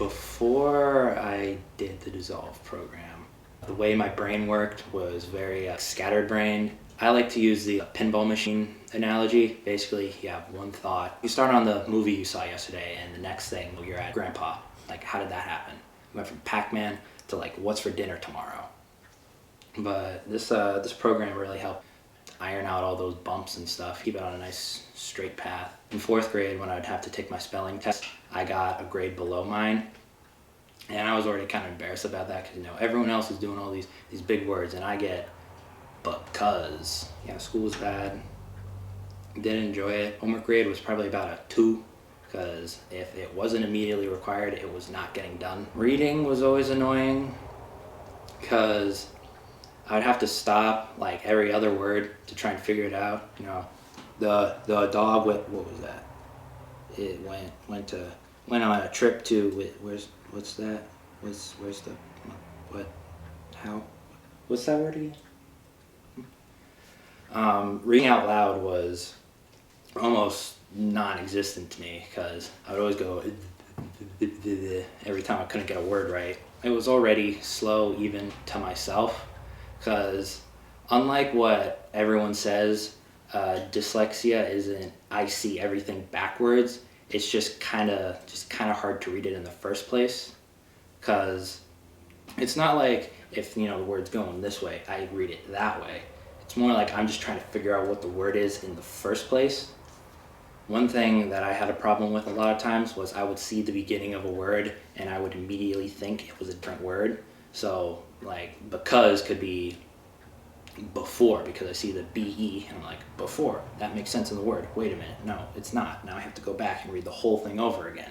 Before I did the Dissolve program, the way my brain worked was very scattered brained. I like to use the pinball machine analogy. Basically, you have one thought. You start on the movie you saw yesterday, and the next thing you're at Grandpa. Like, how did that happen? You went from Pac-Man to like, what's for dinner tomorrow? But this program really helped iron out all those bumps and stuff, keep it on a nice straight path. In 4th grade, when I'd have to take my spelling test, I got a grade below mine. And I was already kind of embarrassed about that because, everyone else is doing all these big words and I get because. Yeah, school was bad. Didn't enjoy it. Homework grade was probably about a 2 because if it wasn't immediately required, it was not getting done. Reading was always annoying because I would have to stop like every other word to try and figure it out. The dog went, what was that? It went on a trip to what's that? Where's the what? How? What's that word again? Reading out loud was almost non-existent to me because I would always go every time I couldn't get a word right. It was already slow even to myself because unlike what everyone says, dyslexia isn't I see everything backwards. It's just kind of hard to read it in the first place because it's not like if the word's going this way, I read it that way. It's more like I'm just trying to figure out what the word is in the first place. One thing that I had a problem with a lot of times was I would see the beginning of a word and I would immediately think it was a different word. So like because could be before because I see the BE and I'm like, before, that makes sense in the word. Wait a minute, no, it's not. Now I have to go back and read the whole thing over again.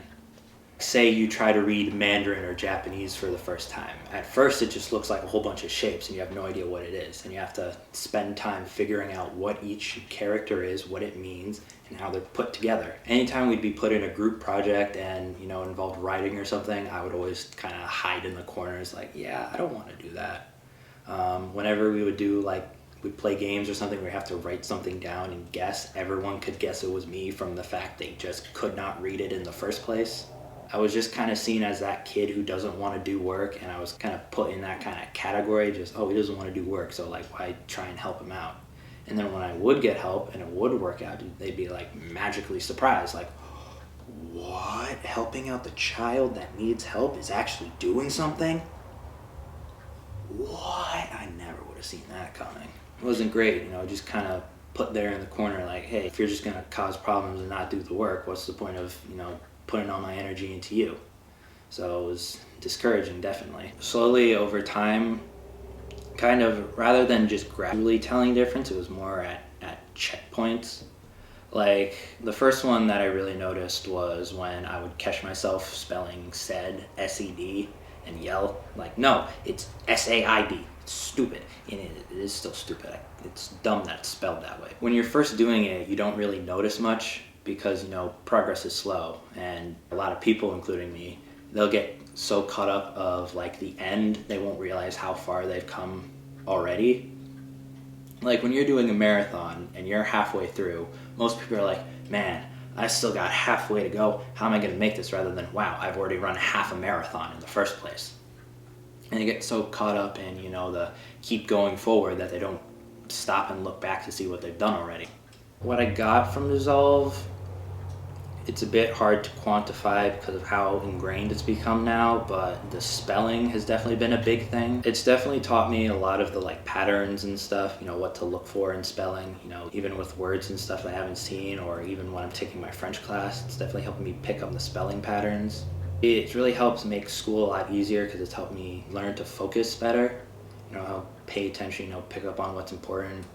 Say you try to read Mandarin or Japanese for the first time. At first it just looks like a whole bunch of shapes and you have no idea what it is. And you have to spend time figuring out what each character is, what it means, and how they're put together. Anytime we'd be put in a group project and, involved writing or something, I would always kind of hide in the corners like, yeah, I don't want to do that. Whenever we would do we'd play games or something where we have to write something down and guess, everyone could guess it was me from the fact they just could not read it in the first place. I was just kind of seen as that kid who doesn't want to do work, and I was kind of put in that kind of category, just, he doesn't want to do work, so why try and help him out? And then when I would get help and it would work out, they'd be magically surprised, what? Helping out the child that needs help is actually doing something? What? I never would have seen that coming. It wasn't great, just kind of put there in the corner hey, if you're just going to cause problems and not do the work, what's the point of, putting all my energy into you? So it was discouraging, definitely. Slowly over time, kind of, rather than just gradually telling difference, it was more at checkpoints. The first one that I really noticed was when I would catch myself spelling said, S-E-D, and yell, no, it's S-A-I-D. It's stupid. And it is still stupid. It's dumb that it's spelled that way. When you're first doing it, you don't really notice much because, progress is slow. And a lot of people, including me, they'll get so caught up of the end, they won't realize how far they've come already. When you're doing a marathon and you're halfway through, most people are like, man, I still got halfway to go. How am I going to make this? Rather than, wow, I've already run half a marathon in the first place. And they get so caught up in, the keep going forward that they don't stop and look back to see what they've done already. What I got from Dissolve, it's a bit hard to quantify because of how ingrained it's become now, but the spelling has definitely been a big thing. It's definitely taught me a lot of the patterns and stuff, what to look for in spelling, even with words and stuff I haven't seen, or even when I'm taking my French class, it's definitely helping me pick up the spelling patterns. It really helps make school a lot easier because it's helped me learn to focus better, how pay attention, pick up on what's important,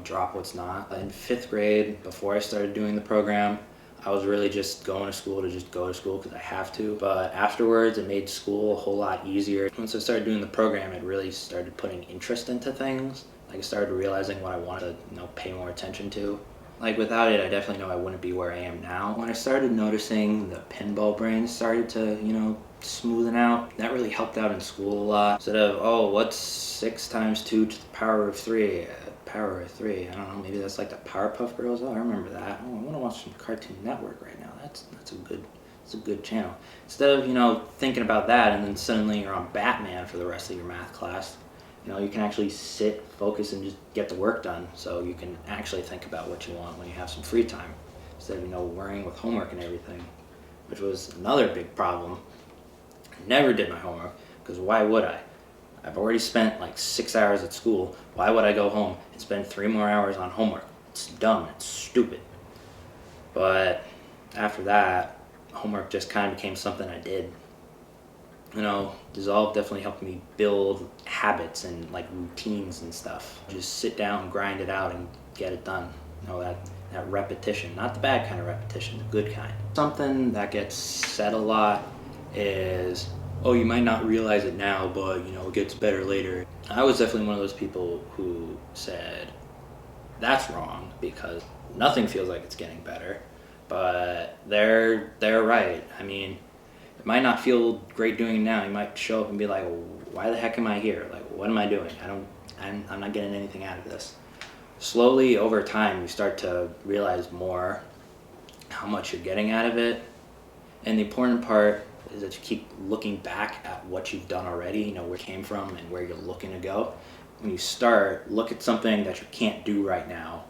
drop what's not. In 5th grade, before I started doing the program, I was really just going to school to just go to school because I have to. But afterwards, it made school a whole lot easier. Once I started doing the program, it really started putting interest into things. I started realizing what I wanted to, pay more attention to. Without it, I definitely know I wouldn't be where I am now. When I started noticing the pinball brain started to, smoothen out, that really helped out in school a lot. Instead of, what's 6 times 2 to the power of 3? Power of 3, I don't know, maybe that's the Powerpuff Girls. I remember that. I want to watch some Cartoon Network right now. That's a good It's a good channel. Instead of, thinking about that and then suddenly you're on Batman for the rest of your math class, you can actually sit, focus, and just get the work done so you can actually think about what you want when you have some free time instead of, worrying with homework and everything, which was another big problem. I never did my homework because why would I? I've already spent like 6 hours at school. Why would I go home and spend 3 more hours on homework? It's dumb. It's stupid. But after that, homework just kind of became something I did. Dissolve definitely helped me build habits and like routines and stuff. Just sit down, grind it out, and get it done. That repetition, not the bad kind of repetition, the good kind. Something that gets said a lot is, oh, you might not realize it now, but it gets better later. I was definitely one of those people who said that's wrong because nothing feels like it's getting better. But they're right. I mean, it might not feel great doing it now. You might show up and be like, why the heck am I here? Like, what am I doing? I'm not getting anything out of this. Slowly over time, you start to realize more how much you're getting out of it. And the important part is that you keep looking back at what you've done already, where you came from and where you're looking to go. When you start, look at something that you can't do right now.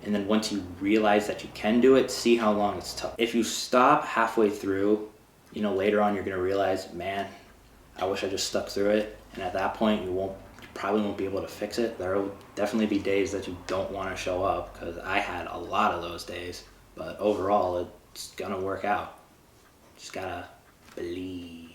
And then once you realize that you can do it, see how long it's tough. If you stop halfway through, later on you're going to realize, man, I wish I just stuck through it. And at that point, you probably won't be able to fix it. There will definitely be days that you don't want to show up, because I had a lot of those days. But overall, it's going to work out. Just got to believe.